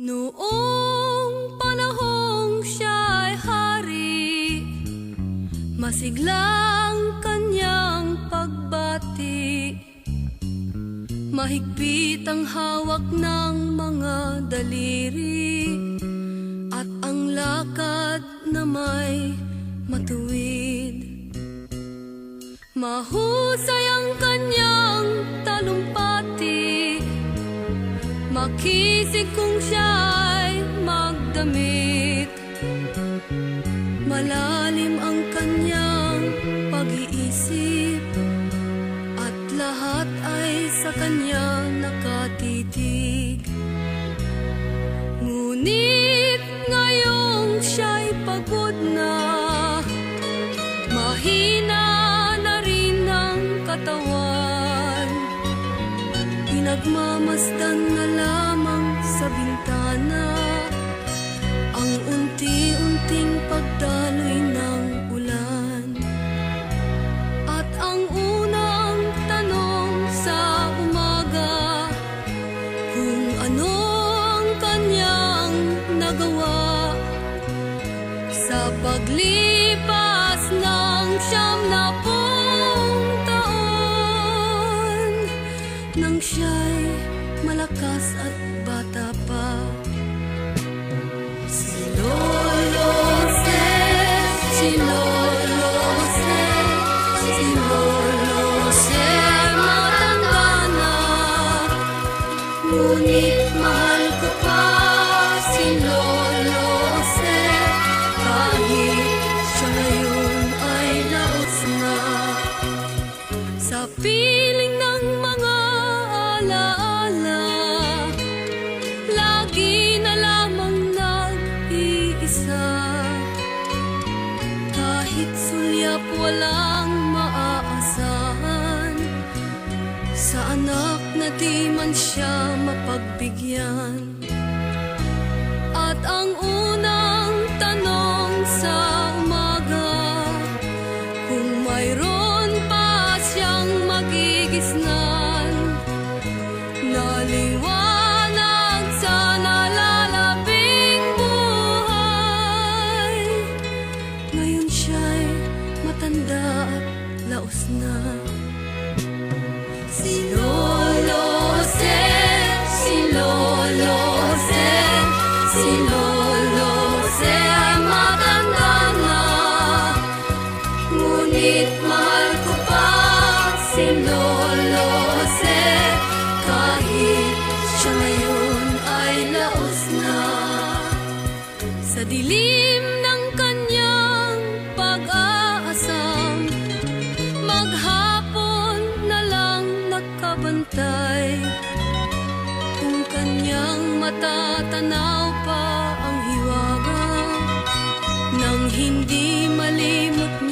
Noong panahong siya'y hari, masiglang kanyang pagbati. Mahigpit ang hawak ng mga daliri, at ang lakad na may matuwid. Mahusay ang kanyang talumpati, makisig kung siya'y magdamit. Malalim ang kanyang pag-iisip, at lahat ay sa kanya nakatitig. Ngunit ngayong siya'y pagod na, mahina na rin ang katawan. Pinagmamasdan na lamang sa bintana ang unti-unting pagdaloy ng ulan. At ang unang tanong sa umaga, kung ano ang kanyang nagawa sa paglipas ng 90 taon, nang siya'y malakas at bata pa. Si Lolo Jose, si Lolo Jose, si Lolo Jose, matanda na, ngunit mahal ko pa si Lolo Jose, kahit siya ngayon ay laos na. Sa piling ng mga alaala, lagi na lamang nag-iisa. Kahit sulyap walang maaasahan, sa anak na di man siya mapagbigyan. At ang unang tanong sa umaga, kung mayroon pa siyang magigisnan, naliwanag sa nalalabing buhay. Ngayon siya'y matanda at laos na. Si Lolo Jose, si Lolo Jose, si Lolo Jose ay matanda na, ngunit mahal ko pa si Lolo Jose, kahit siya ngayon ay laos na. Sa dilim ng kanyang pag-aasam, maghapon na lang nakabantay. Kung kanyang matatanaw pa ang hiwaga, nang hindi malimot